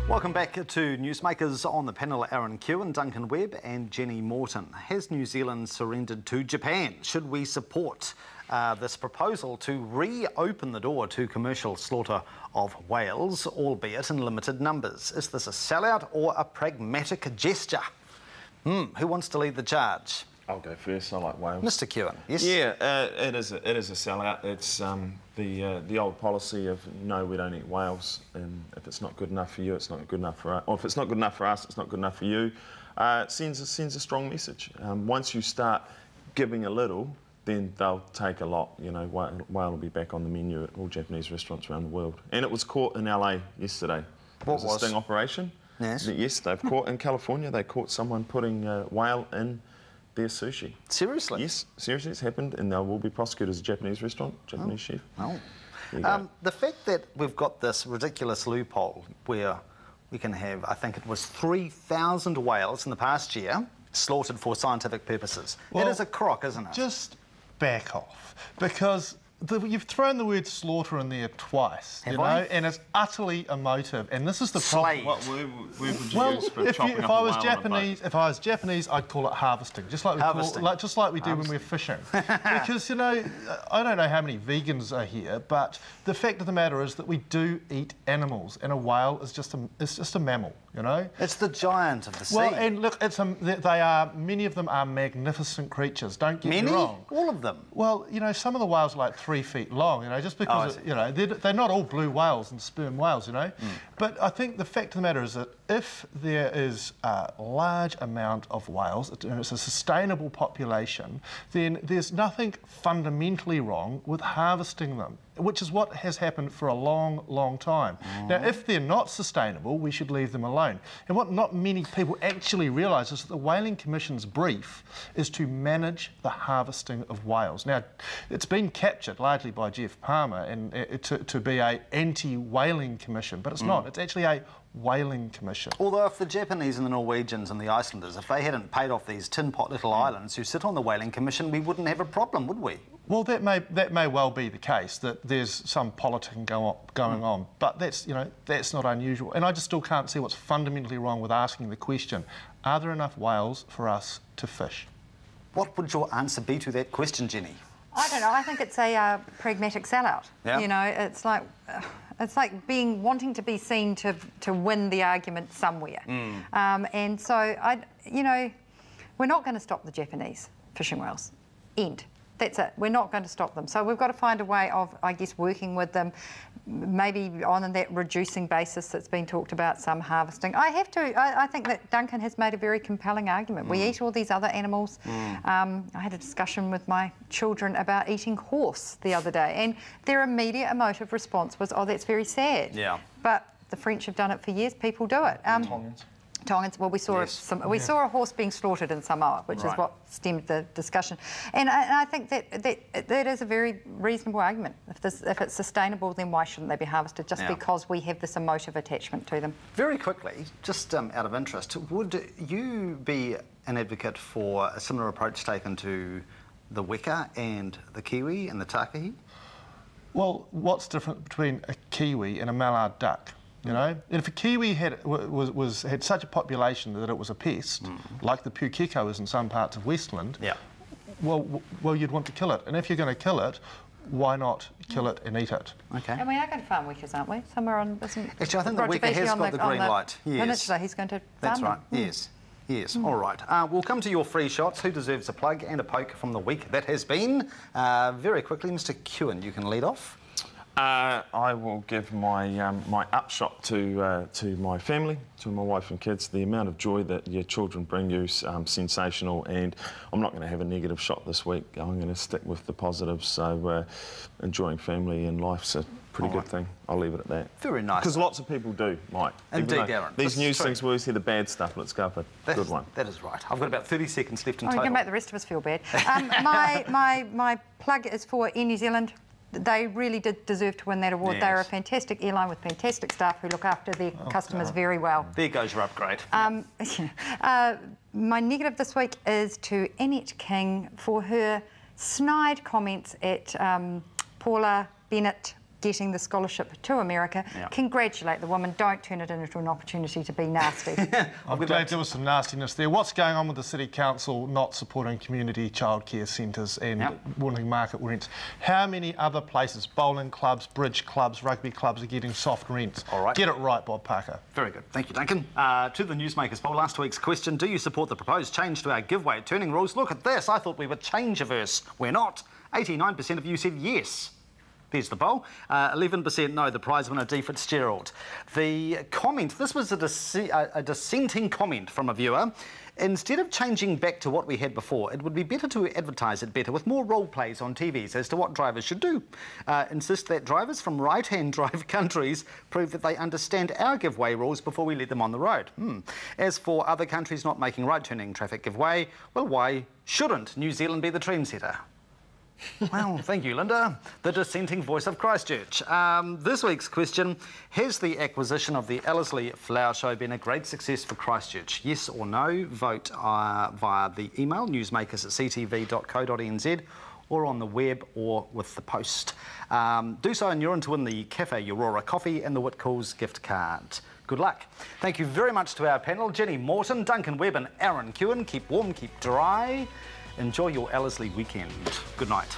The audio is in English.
Welcome back to Newsmakers. On the panel, Aaron Keown, Duncan Webb and Jennie Moreton. Has New Zealand surrendered to Japan? Should we support this proposal to reopen the door to commercial slaughter of whales, albeit in limited numbers? Is this a sellout or a pragmatic gesture? Who wants to lead the charge? I'll go first. I like whales. Mr. Keown, yes? Yeah, it is a sellout. It's the old policy of no, we don't eat whales, and if it's not good enough for you, it's not good enough for us. Or if it's not good enough for us, it's not good enough for you. It sends a strong message. Once you start giving a little, then they'll take a lot. You know, whale will be back on the menu at all Japanese restaurants around the world. And it was caught in LA yesterday. What was? A sting operation. Yes. Yes, they've caught in California. They caught someone putting whale in their sushi. Seriously? Yes, seriously, it's happened, and they will be prosecuted as a Japanese restaurant, Japanese chef. Oh. The fact that we've got this ridiculous loophole where we can have, I think it was 3,000 whales in the past year slaughtered for scientific purposes. Well, it is a crock, isn't it? Just back off, because you've thrown the word slaughter in there twice, you know, and it's utterly emotive. And this is the problem. What word would you use for if chopping up I a was whale Japanese, if I was Japanese, I'd call it harvesting, just like we do when we're fishing. Because you know, I don't know how many vegans are here, but the fact of the matter is that we do eat animals, and a whale is just a mammal. You know, it's the giant of the sea. Well, and look, many of them are magnificent creatures. Don't get me wrong. All of them. Well, you know, some of the whales are like 3 feet long. You know, just because you know they're not all blue whales and sperm whales. You know, but I think the fact of the matter is that if there is a large amount of whales, and it's a sustainable population, then there's nothing fundamentally wrong with harvesting them, which is what has happened for a long, long time. Now, if they're not sustainable, we should leave them alone. And what not many people actually realise is that the Whaling Commission's brief is to manage the harvesting of whales. Now, it's been captured largely by Jeff Palmer and to be an anti-whaling commission, but it's not. It's actually a whaling commission. Although if the Japanese and the Norwegians and the Icelanders, if they hadn't paid off these tin pot little islands who sit on the whaling commission, we wouldn't have a problem, would we? Well, that may well be the case, that there's some politicking going on, but that's not unusual. And I just still can't see what's fundamentally wrong with asking the question: are there enough whales for us to fish? What would your answer be to that question, Jennie? I don't know. I think it's a pragmatic sellout. Yeah. You know, it's like wanting to be seen to win the argument somewhere. And so we're not going to stop the Japanese fishing whales. End. That's it. We're not going to stop them. So we've got to find a way of, I guess, working with them, maybe on that reducing basis that's been talked about, some harvesting. I think that Duncan has made a very compelling argument. We eat all these other animals. I had a discussion with my children about eating horse the other day, and their immediate emotive response was, "Oh, that's very sad." Yeah. But the French have done it for years. People do it. Tongans. Well, we saw a horse being slaughtered in Samoa, which is what stemmed the discussion. And I think that is a very reasonable argument. If it's sustainable, then why shouldn't they be harvested? Just because we have this emotive attachment to them. Very quickly, just out of interest, would you be an advocate for a similar approach taken to the weka and the kiwi and the takahi? Well, what's different between a kiwi and a mallard duck? You know, and if a kiwi had such a population that it was a pest, like the pukeko is in some parts of Westland, well, you'd want to kill it. And if you're going to kill it, why not kill it and eat it? Okay. And we are going to farm wekas, aren't we? Somewhere on... Actually, I think the weka has got the green light. Yes. Peninsula, he's going to farm That's right, yes. Yes, all right. We'll come to your free shots. Who deserves a plug and a poke from the week that has been? Very quickly, Mr. Keown, you can lead off. I will give my my upshot to my family, to my wife and kids. The amount of joy that your children bring you is sensational, and I'm not going to have a negative shot this week. I'm going to stick with the positives. So enjoying family and life's a pretty good thing. I'll leave it at that. Very nice. Because lots of people do, Mike. Indeed, Aaron. These news things, we always hear the bad stuff. Let's go for a good one. That is right. I've got about 30 seconds left in total. You can make the rest of us feel bad. My plug is for Air New Zealand. They really did deserve to win that award. Yes. They're a fantastic airline with fantastic staff who look after their customers very well. There goes your upgrade. My negative this week is to Annette King for her snide comments at Paula Bennett getting the scholarship to America. Congratulate the woman. Don't turn it into an opportunity to be nasty. I'm glad there was some nastiness there. What's going on with the City Council not supporting community childcare centres and wanting market rents? How many other places, bowling clubs, bridge clubs, rugby clubs, are getting soft rents? All right. Get it right, Bob Parker. Very good. Thank you, Duncan. To the Newsmakers poll, last week's question, do you support the proposed change to our giveaway turning rules? Look at this. I thought we were change-averse. We're not. 89% of you said yes. There's the poll. 11% no, the prize winner, D. Fitzgerald. The comment, this was a dissenting comment from a viewer. Instead of changing back to what we had before, it would be better to advertise it better with more role plays on TVs as to what drivers should do. Insist that drivers from right-hand drive countries prove that they understand our giveaway rules before we let them on the road. As for other countries not making right-turning traffic giveaway, well, why shouldn't New Zealand be the trendsetter? Well, thank you, Linda, the dissenting voice of Christchurch. This week's question, has the acquisition of the Ellerslie Flower Show been a great success for Christchurch? Yes or no? Vote via the email, newsmakers@ctv.co.nz, or on the web or with the post. Do so and you're in to win the Cafe Aurora coffee and the Whitcoulls gift card. Good luck. Thank you very much to our panel, Jennie Moreton, Duncan Webb and Aaron Keown. Keep warm, keep dry. Enjoy your Ellerslie weekend. Good night.